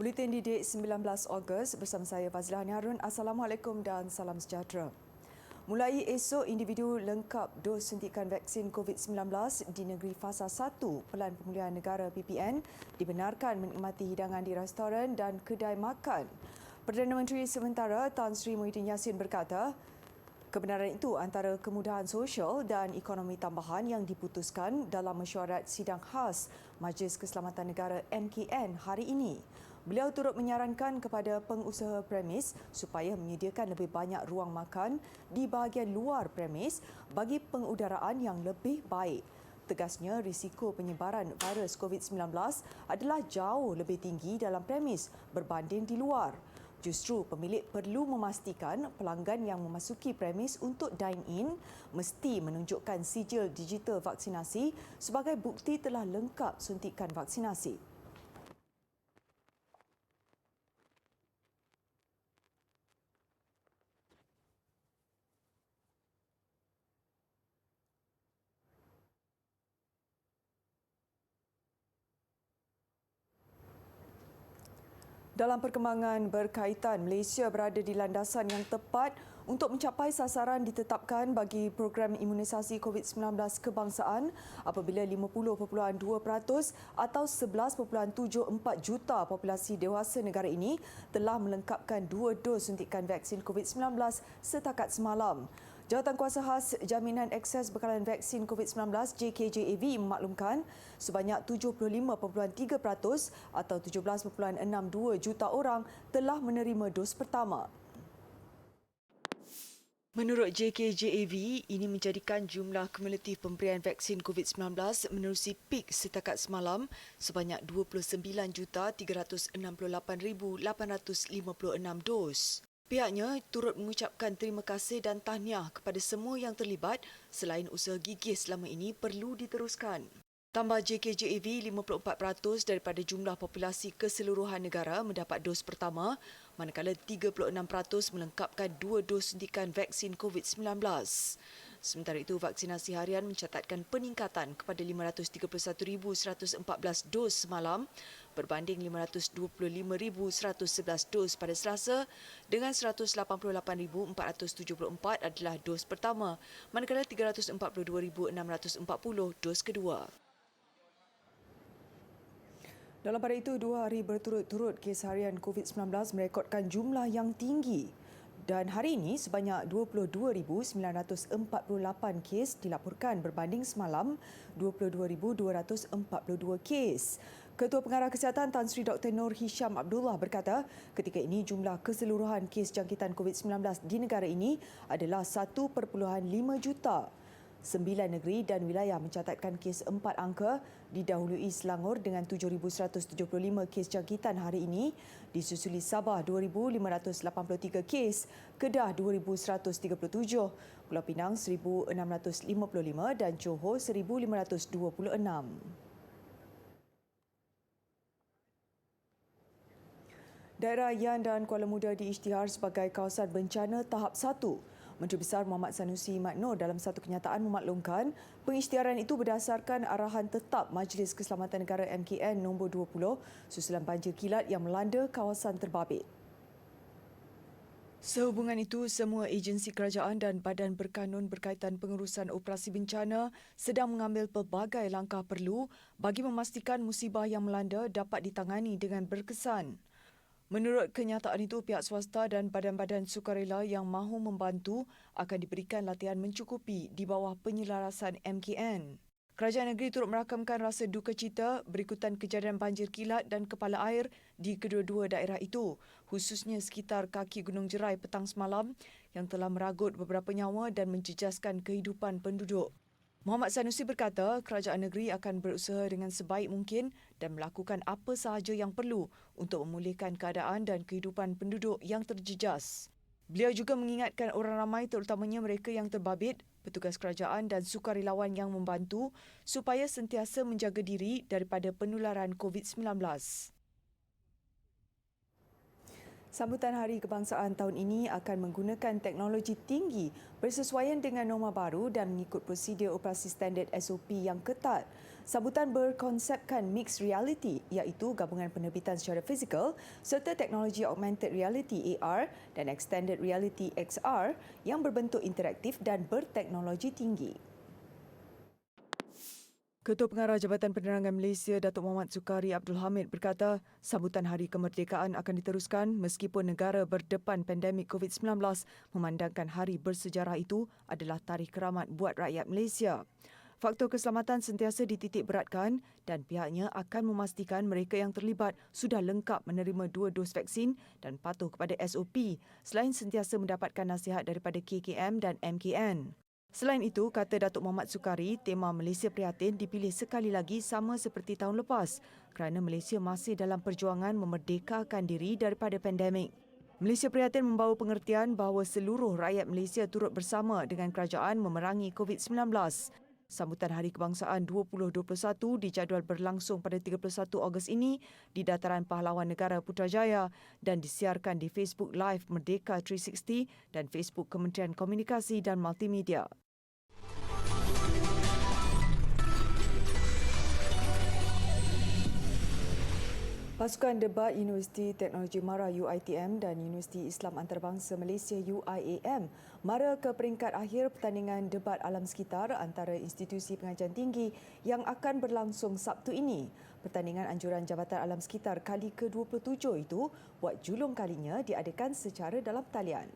Buletin Didik 19 Ogos bersama saya Fazila Harun. Assalamualaikum dan salam sejahtera. Mulai esok, individu lengkap dos suntikan vaksin COVID-19 di negeri Fasa 1 Pelan Pemulihan Negara PPN dibenarkan menikmati hidangan di restoran dan kedai makan. Perdana Menteri sementara Tan Sri Muhyiddin Yassin berkata, kebenaran itu antara kemudahan sosial dan ekonomi tambahan yang diputuskan dalam mesyuarat sidang khas Majlis Keselamatan Negara MKN hari ini. Beliau turut menyarankan kepada pengusaha premis supaya menyediakan lebih banyak ruang makan di bahagian luar premis bagi pengudaraan yang lebih baik. Tegasnya, risiko penyebaran virus COVID-19 adalah jauh lebih tinggi dalam premis berbanding di luar. Justru pemilik perlu memastikan pelanggan yang memasuki premis untuk dine-in mesti menunjukkan sijil digital vaksinasi sebagai bukti telah lengkap suntikan vaksinasi. Dalam perkembangan berkaitan, Malaysia berada di landasan yang tepat untuk mencapai sasaran ditetapkan bagi program imunisasi COVID-19 kebangsaan apabila 50.2% atau 11.74 juta populasi dewasa negara ini telah melengkapkan 2 dos suntikan vaksin COVID-19 setakat semalam. Jawatankuasa Khas Jaminan Akses Bekalan Vaksin COVID-19 JKJAV memaklumkan sebanyak 75.3% atau 17.62 juta orang telah menerima dos pertama. Menurut JKJAV, ini menjadikan jumlah kumulatif pemberian vaksin COVID-19 menerusi peak setakat semalam sebanyak 29,368,856 dos. Pihaknya turut mengucapkan terima kasih dan tahniah kepada semua yang terlibat selain usaha gigih selama ini perlu diteruskan. Tambah JKJAV, 54% daripada jumlah populasi keseluruhan negara mendapat dos pertama, manakala 36% melengkapkan 2 dos suntikan vaksin COVID-19. Sementara itu, vaksinasi harian mencatatkan peningkatan kepada 531,114 dos semalam berbanding 525,111 dos pada Selasa dengan 188,474 adalah dos pertama, manakala 342,640 dos kedua. Dalam pada itu, 2 hari berturut-turut kes harian COVID-19 merekodkan jumlah yang tinggi. Dan hari ini sebanyak 22,948 kes dilaporkan berbanding semalam 22,242 kes. Ketua Pengarah Kesihatan Tan Sri Dr. Nur Hisham Abdullah berkata, ketika ini jumlah keseluruhan kes jangkitan COVID-19 di negara ini adalah 1.5 juta. 9 negeri dan wilayah mencatatkan kes 4 angka, didahului Selangor dengan 7,175 kes jangkitan hari ini, disusuli Sabah 2,583 kes, Kedah 2,137, Pulau Pinang 1,655 dan Johor 1,526. Daerah Yan dan Kuala Muda diisytihar sebagai kawasan bencana tahap 1. Menteri Besar Muhammad Sanusi Maknur dalam satu kenyataan memaklumkan pengisytiharan itu berdasarkan arahan tetap Majlis Keselamatan Negara MKN nombor 20 susulan banjir kilat yang melanda kawasan terbabit. Sehubungan itu, semua agensi kerajaan dan badan berkanun berkaitan pengurusan operasi bencana sedang mengambil pelbagai langkah perlu bagi memastikan musibah yang melanda dapat ditangani dengan berkesan. Menurut kenyataan itu, pihak swasta dan badan-badan sukarela yang mahu membantu akan diberikan latihan mencukupi di bawah penyelarasan MKN. Kerajaan negeri turut merakamkan rasa duka cita berikutan kejadian banjir kilat dan kepala air di kedua-dua daerah itu, khususnya sekitar kaki Gunung Jerai petang semalam yang telah meragut beberapa nyawa dan menjejaskan kehidupan penduduk. Muhammad Sanusi berkata kerajaan negeri akan berusaha dengan sebaik mungkin dan melakukan apa sahaja yang perlu untuk memulihkan keadaan dan kehidupan penduduk yang terjejas. Beliau juga mengingatkan orang ramai terutamanya mereka yang terbabit, petugas kerajaan dan sukarelawan yang membantu supaya sentiasa menjaga diri daripada penularan COVID-19. Sambutan Hari Kebangsaan tahun ini akan menggunakan teknologi tinggi bersesuaian dengan norma baru dan mengikut prosedur operasi standard SOP yang ketat. Sambutan berkonsepkan mixed reality iaitu gabungan penerbitan secara fizikal serta teknologi augmented reality AR dan extended reality XR yang berbentuk interaktif dan berteknologi tinggi. Ketua Pengarah Jabatan Penerangan Malaysia Datuk Muhammad Sukari Abdul Hamid berkata sambutan Hari Kemerdekaan akan diteruskan meskipun negara berdepan pandemik COVID-19 memandangkan hari bersejarah itu adalah tarikh keramat buat rakyat Malaysia. Faktor keselamatan sentiasa dititik beratkan dan pihaknya akan memastikan mereka yang terlibat sudah lengkap menerima 2 dos vaksin dan patuh kepada SOP selain sentiasa mendapatkan nasihat daripada KKM dan MKN. Selain itu, kata Datuk Muhammad Sukari, tema Malaysia Prihatin dipilih sekali lagi sama seperti tahun lepas kerana Malaysia masih dalam perjuangan memerdekakan diri daripada pandemik. Malaysia Prihatin membawa pengertian bahawa seluruh rakyat Malaysia turut bersama dengan kerajaan memerangi COVID-19. Sambutan Hari Kebangsaan 2021 dijadual berlangsung pada 31 Ogos ini di Dataran Pahlawan Negara Putrajaya dan disiarkan di Facebook Live Merdeka 360 dan Facebook Kementerian Komunikasi dan Multimedia. Pasukan debat Universiti Teknologi Mara UiTM dan Universiti Islam Antarabangsa Malaysia UIAM mara ke peringkat akhir pertandingan debat alam sekitar antara institusi pengajian tinggi yang akan berlangsung Sabtu ini. Pertandingan anjuran Jabatan Alam Sekitar kali ke-27 itu buat julung kalinya diadakan secara dalam talian.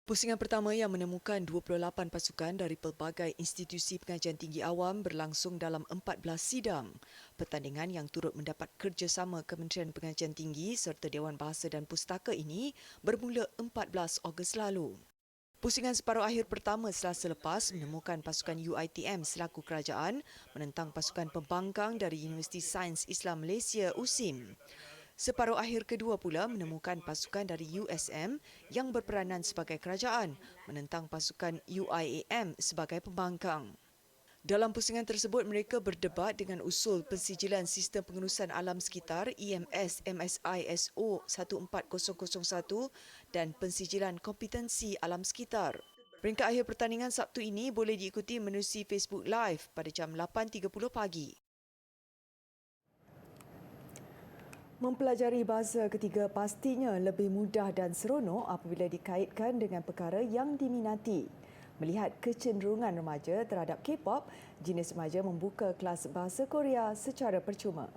Pusingan pertama yang menemukan 28 pasukan dari pelbagai institusi pengajian tinggi awam berlangsung dalam 14 sidang. Pertandingan yang turut mendapat kerjasama Kementerian Pengajian Tinggi serta Dewan Bahasa dan Pustaka ini bermula 14 Ogos lalu. Pusingan separuh akhir pertama Selasa lepas menemukan pasukan UiTM selaku kerajaan menentang pasukan pembangkang dari Universiti Sains Islam Malaysia USIM. Separuh akhir kedua pula menemukan pasukan dari USM yang berperanan sebagai kerajaan menentang pasukan UIAM sebagai pembangkang. Dalam pusingan tersebut, mereka berdebat dengan usul pensijilan sistem pengurusan alam sekitar EMS MSI SO 14001 dan pensijilan kompetensi alam sekitar. Peringkat akhir pertandingan Sabtu ini boleh diikuti menerusi Facebook Live pada jam 8.30 pagi. Mempelajari bahasa ketiga pastinya lebih mudah dan seronok apabila dikaitkan dengan perkara yang diminati. Melihat kecenderungan remaja terhadap K-pop, jenis remaja membuka kelas bahasa Korea secara percuma.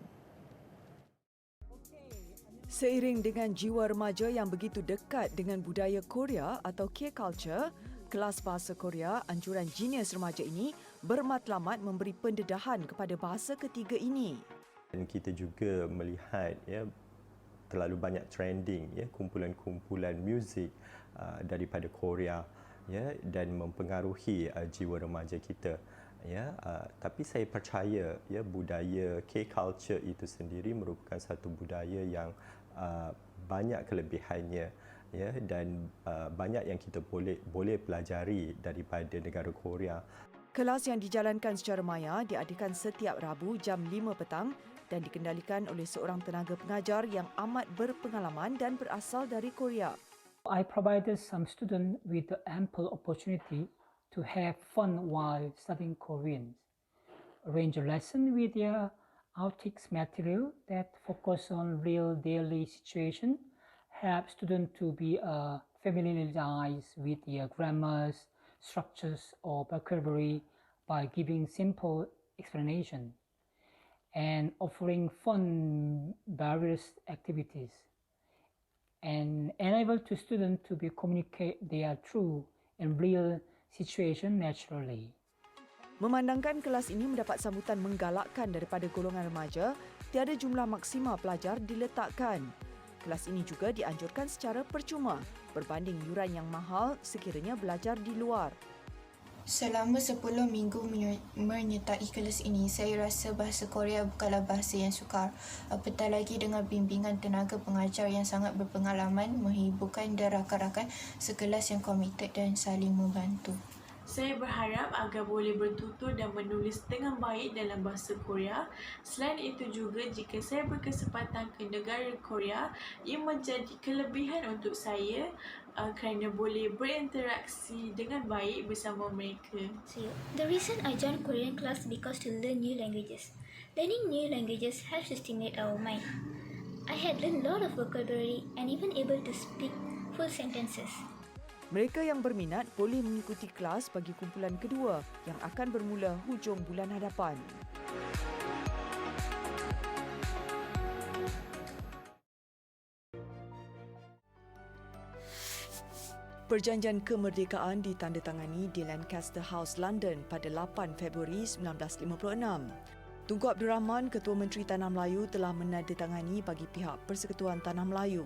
Seiring dengan jiwa remaja yang begitu dekat dengan budaya Korea atau K-culture, kelas bahasa Korea anjuran jenis remaja ini bermatlamat memberi pendedahan kepada bahasa ketiga ini. Dan kita juga melihat terlalu banyak trending kumpulan-kumpulan muzik daripada Korea dan mempengaruhi jiwa remaja kita tapi saya percaya budaya K-culture itu sendiri merupakan satu budaya yang banyak kelebihannya dan banyak yang kita boleh pelajari daripada negara Korea. Kelas yang dijalankan secara maya diadakan setiap Rabu jam 5 petang dan dikendalikan oleh seorang tenaga pengajar yang amat berpengalaman dan berasal dari Korea. I provided some students with the ample opportunity to have fun while studying Korean. Arrange a lesson with their outtakes material that focus on real daily situation, help students to be familiarized with their grammars, structures or vocabulary by giving simple explanation and offering fun various activities and enable to students to be communicate their true and real situation naturally. Memandangkan kelas ini mendapat sambutan menggalakkan daripada golongan remaja, tiada jumlah maksima pelajar diletakkan. Kelas ini juga dianjurkan secara percuma berbanding yuran yang mahal sekiranya belajar di luar. Selama 10 minggu menyertai kelas ini, saya rasa bahasa Korea bukanlah bahasa yang sukar. Apatah lagi dengan bimbingan tenaga pengajar yang sangat berpengalaman, menghiburkan dan rakan-rakan sekelas yang komited dan saling membantu. Saya berharap agar boleh bertutur dan menulis dengan baik dalam bahasa Korea. Selain itu juga, jika saya berkesempatan ke negara Korea, ia menjadi kelebihan untuk saya kerana boleh berinteraksi dengan baik bersama mereka. The reason I joined Korean class because to learn new languages. Learning new languages helps to stimulate our mind. I had learned a lot of vocabulary and even able to speak full sentences. Mereka yang berminat boleh mengikuti kelas bagi kumpulan kedua yang akan bermula hujung bulan hadapan. Perjanjian kemerdekaan ditandatangani di Lancaster House, London pada 8 Februari 1956. Tunku Abdul Rahman, Ketua Menteri Tanah Melayu, telah menandatangani bagi pihak Persekutuan Tanah Melayu.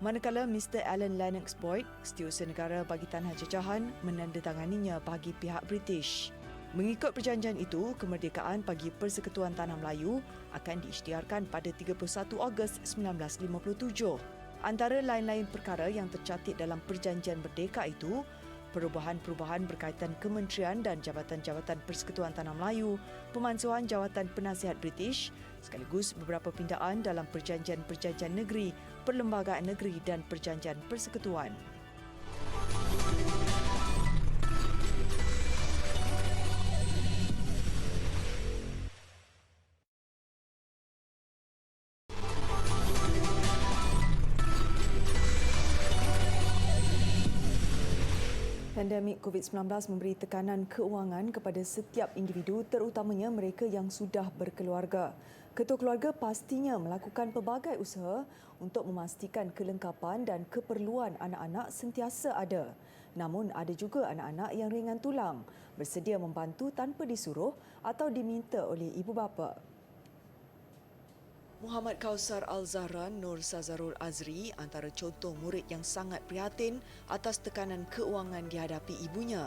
Manakala Mr. Alan Lennox Boyd, Setiausaha Negara bagi Tanah Jajahan, menandatanganinya bagi pihak British. Mengikut perjanjian itu, kemerdekaan bagi Persekutuan Tanah Melayu akan diisytiharkan pada 31 Ogos 1957. Antara lain-lain perkara yang tercatat dalam perjanjian merdeka itu, perubahan-perubahan berkaitan kementerian dan jabatan-jabatan Persekutuan Tanah Melayu, pemansuhan jawatan penasihat British, sekaligus beberapa pindaan dalam perjanjian-perjanjian negeri, perlembagaan negeri dan perjanjian persekutuan. Pandemik COVID-19 memberi tekanan keuangan kepada setiap individu, terutamanya mereka yang sudah berkeluarga. Ketua keluarga pastinya melakukan pelbagai usaha untuk memastikan kelengkapan dan keperluan anak-anak sentiasa ada. Namun ada juga anak-anak yang ringan tulang, bersedia membantu tanpa disuruh atau diminta oleh ibu bapa. Muhammad Kausar Al-Zahran Nur Sazarul Azri antara contoh murid yang sangat prihatin atas tekanan keuangan dihadapi ibunya.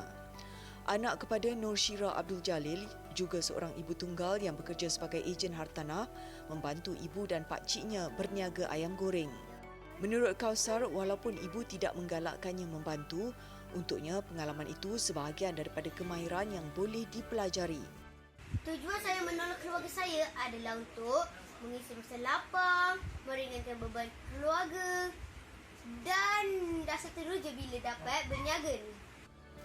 Anak kepada Nur Syira Abdul Jalil, juga seorang ibu tunggal yang bekerja sebagai ejen hartanah, membantu ibu dan pakciknya berniaga ayam goreng. Menurut Kausar, walaupun ibu tidak menggalakkannya membantu, untuknya pengalaman itu sebahagian daripada kemahiran yang boleh dipelajari. Tujuan saya menolong keluarga saya adalah untuk mengisi masa lapang, meringankan beban keluarga dan rasa teruja bila dapat berniaga ni.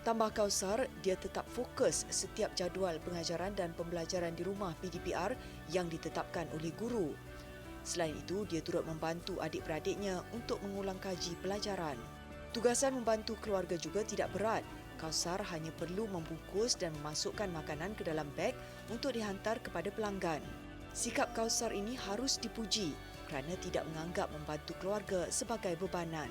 Tambah Kausar, dia tetap fokus setiap jadual pengajaran dan pembelajaran di rumah PDPR yang ditetapkan oleh guru. Selain itu, dia turut membantu adik-beradiknya untuk mengulang kaji pelajaran. Tugasan membantu keluarga juga tidak berat. Kausar hanya perlu membungkus dan memasukkan makanan ke dalam beg untuk dihantar kepada pelanggan. Sikap Kausar ini harus dipuji kerana tidak menganggap membantu keluarga sebagai bebanan.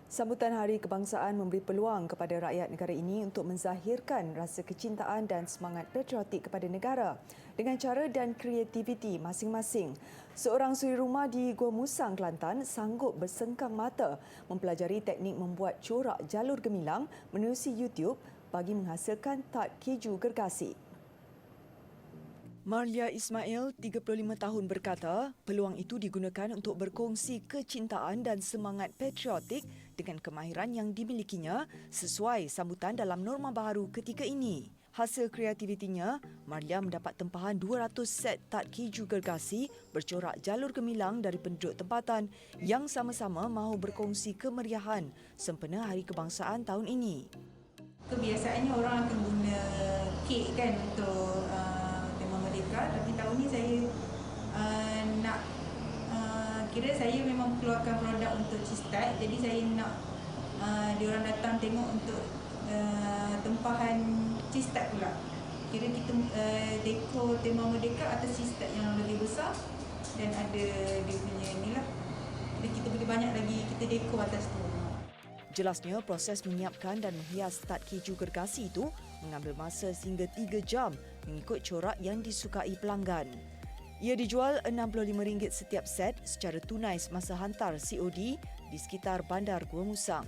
Sambutan Hari Kebangsaan memberi peluang kepada rakyat negara ini untuk menzahirkan rasa kecintaan dan semangat patriotik kepada negara dengan cara dan kreativiti masing-masing. Seorang suri rumah di Gua Musang, Kelantan sanggup bersengkang mata mempelajari teknik membuat corak jalur gemilang menerusi YouTube bagi menghasilkan tart keju gergasi. Marlia Ismail, 35 tahun berkata, peluang itu digunakan untuk berkongsi kecintaan dan semangat patriotik dengan kemahiran yang dimilikinya sesuai sambutan dalam norma baharu ketika ini. Hasil kreativitinya, Marlia mendapat tempahan 200 set tart keju gergasi bercorak jalur gemilang dari penduduk tempatan yang sama-sama mahu berkongsi kemeriahan sempena Hari Kebangsaan tahun ini. Kebiasaannya orang akan guna kek kan untuk tema merdeka, tapi tahun ni saya nak kira saya memang keluarkan produk untuk cheese tart, jadi saya nak diorang datang tengok untuk tempahan cheese tart pula. Kira kita dekor tema merdeka atas cheese tart yang lebih besar dan ada dia punya ni lah. Jadi kita boleh banyak lagi kita dekor atas tu. Jelasnya, proses menyiapkan dan menghias tart keju gergasi itu mengambil masa sehingga 3 jam mengikut corak yang disukai pelanggan. Ia dijual RM65 setiap set secara tunai semasa hantar COD di sekitar bandar Gua Musang.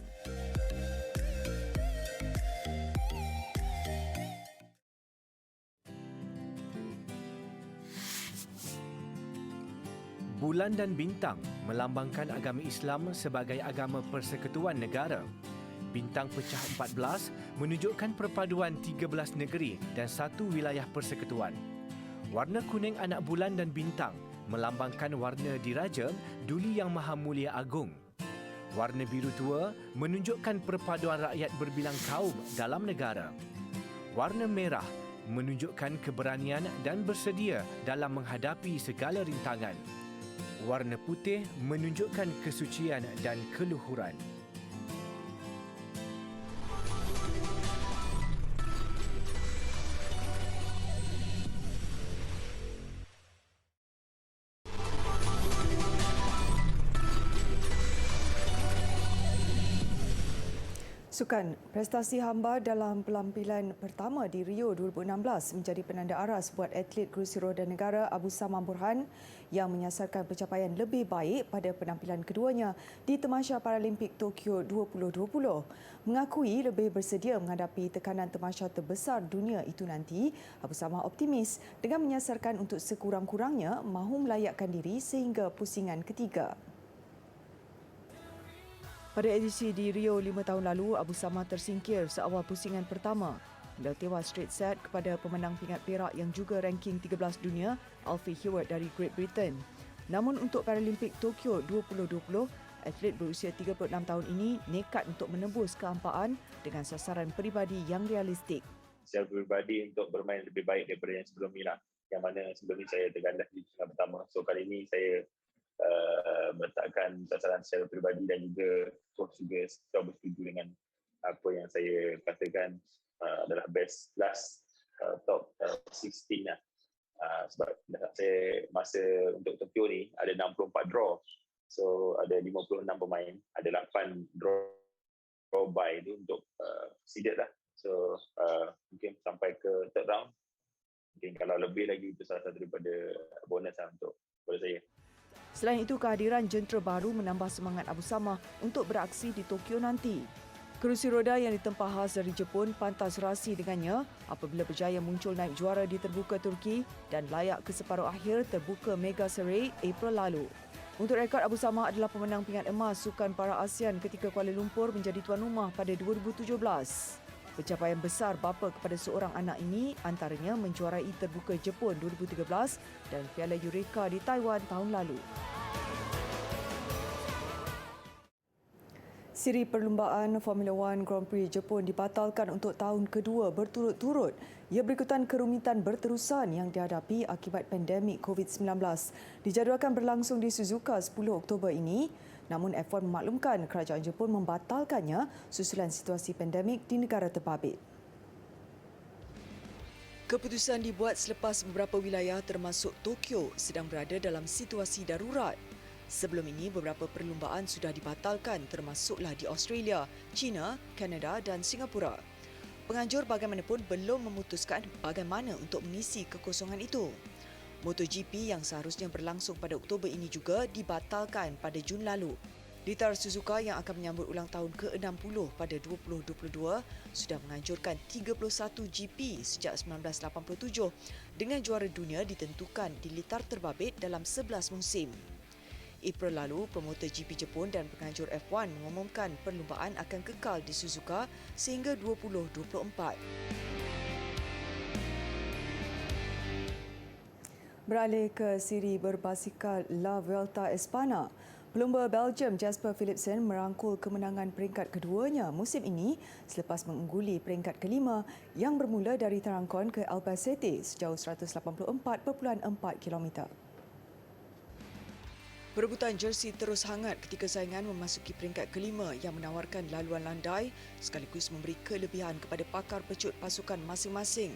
Bulan dan bintang melambangkan agama Islam sebagai agama persekutuan negara. Bintang pecah 14 menunjukkan perpaduan 13 negeri dan satu wilayah persekutuan. Warna kuning anak bulan dan bintang melambangkan warna diraja Duli Yang Maha Mulia Agung. Warna biru tua menunjukkan perpaduan rakyat berbilang kaum dalam negara. Warna merah menunjukkan keberanian dan bersedia dalam menghadapi segala rintangan. Warna putih menunjukkan kesucian dan keluhuran. Sukan, prestasi hamba dalam pelampilan pertama di Rio 2016 menjadi penanda aras buat atlet kerusi roda negara Abu Samah Burhan yang menyasarkan pencapaian lebih baik pada penampilan keduanya di Tamasya Paralimpik Tokyo 2020. Mengakui lebih bersedia menghadapi tekanan tamasya terbesar dunia itu nanti, Abu Samah optimis dengan menyasarkan untuk sekurang-kurangnya mahu melayakkan diri sehingga pusingan ketiga. Pada edisi di Rio 5 tahun lalu, Abu Samah tersingkir seawal pusingan pertama. Beliau tewas straight set kepada pemenang pingat perak yang juga ranking 13 dunia, Alfie Hewitt dari Great Britain. Namun untuk Paralimpik Tokyo 2020, atlet berusia 36 tahun ini nekat untuk menembus kehampaan dengan sasaran peribadi yang realistik. Secara peribadi untuk bermain lebih baik daripada yang sebelum ni lah. Yang mana sebelum ni saya tergandas di pusingan pertama. So kali ini saya meletakkan sasaran secara peribadi dan juga coach juga selalu bersetuju dengan apa yang saya katakan adalah best last top 16 lah. Sebab saya masa untuk Tokyo ni ada 64 draw. So ada 56 pemain, ada 8 draw by tu untuk seeded lah. So mungkin sampai ke third round. Mungkin kalau lebih lagi itu salah satu daripada bonus lah untuk saya. Selain itu, kehadiran jentera baru menambah semangat Abu Samah untuk beraksi di Tokyo nanti. Kerusi roda yang ditempah khas dari Jepun pantas rasi dengannya apabila berjaya muncul naik juara di terbuka Turki dan layak ke separuh akhir terbuka Mega Serai April lalu. Untuk rekod, Abu Samah adalah pemenang pingat emas Sukan Para ASEAN ketika Kuala Lumpur menjadi tuan rumah pada 2017. Pencapaian besar bapa kepada seorang anak ini antaranya menjuarai terbuka Jepun 2013 dan Piala Eureka di Taiwan tahun lalu. Siri perlumbaan Formula One Grand Prix Jepun dibatalkan untuk tahun kedua berturut-turut. Ia berikutan kerumitan berterusan yang dihadapi akibat pandemik COVID-19. Dijadualkan berlangsung di Suzuka 10 Oktober ini. Namun F1 memaklumkan kerajaan Jepun membatalkannya susulan situasi pandemik di negara terbabit. Keputusan dibuat selepas beberapa wilayah termasuk Tokyo sedang berada dalam situasi darurat. Sebelum ini, beberapa perlumbaan sudah dibatalkan termasuklah di Australia, China, Kanada dan Singapura. Penganjur bagaimanapun belum memutuskan bagaimana untuk mengisi kekosongan itu. MotoGP yang seharusnya berlangsung pada Oktober ini juga dibatalkan pada Jun lalu. Litar Suzuka yang akan menyambut ulang tahun ke-60 pada 2022 sudah menganjurkan 31 GP sejak 1987 dengan juara dunia ditentukan di litar terbabit dalam 11 musim. April lalu, promotor GP Jepun dan penganjur F1 mengumumkan perlumbaan akan kekal di Suzuka sehingga 2024. Beralih ke siri berbasikal La Vuelta Espana, pelumba Belgium Jasper Philipsen merangkul kemenangan peringkat keduanya musim ini selepas mengungguli peringkat kelima yang bermula dari Tarancon ke Albacete sejauh 184.4 km. Perebutan jersey terus hangat ketika saingan memasuki peringkat kelima yang menawarkan laluan landai sekaligus memberi kelebihan kepada pakar pecut pasukan masing-masing.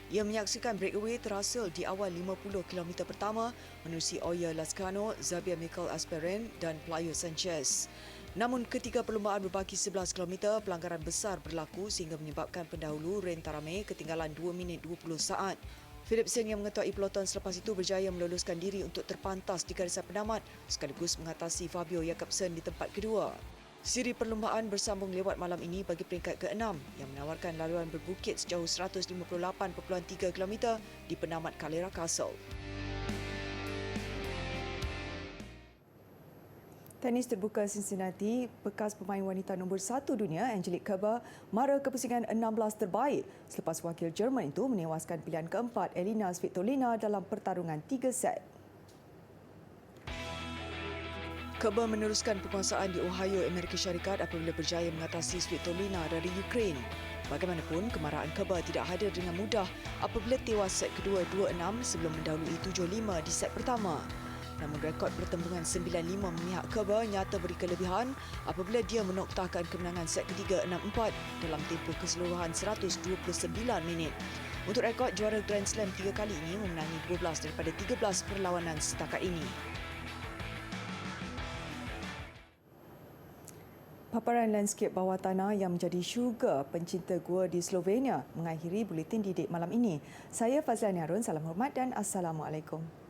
Ia menyaksikan breakaway terhasil di awal 50 km pertama menerusi Oyer Lascano, Xavier Mikel Asperen dan Playo Sanchez. Namun ketika perlumbaan berbaki 11 km, pelanggaran besar berlaku sehingga menyebabkan pendahulu Ren Tarame ketinggalan 2 minit 20 saat. Philipsen yang mengetuai peloton selepas itu berjaya meloluskan diri untuk terpantas di garisan penamat sekaligus mengatasi Fabio Jakobsen di tempat kedua. Siri perlumbaan bersambung lewat malam ini bagi peringkat ke-6 yang menawarkan laluan berbukit sejauh 158.3 km di penamat Calera Castle. Tenis terbuka Cincinnati, bekas pemain wanita nombor 1 dunia Angelique Kerber mara ke pusingan 16 terbaik selepas wakil Jerman itu menewaskan pilihan keempat Elina Svitolina dalam pertarungan 3 set. Kerber meneruskan penguasaan di Ohio, Amerika Syarikat apabila berjaya mengatasi Svitolina dari Ukraine. Bagaimanapun, kemarahan Kerber tidak hadir dengan mudah apabila tewas set kedua 2-6 sebelum mendahului 7-5 di set pertama. Namun rekod pertembungan 9-5 memihak Kerber nyata beri kelebihan apabila dia menoktahkan kemenangan set ketiga 6-4 dalam tempoh keseluruhan 129 minit. Untuk rekod, juara Grand Slam 3 kali ini memenangi 12 daripada 13 perlawanan setakat ini. Paparan lanskip bawah tanah yang menjadi syurga pencinta gua di Slovenia mengakhiri buletin didik malam ini. Saya Fazlan Harun, salam hormat dan Assalamualaikum.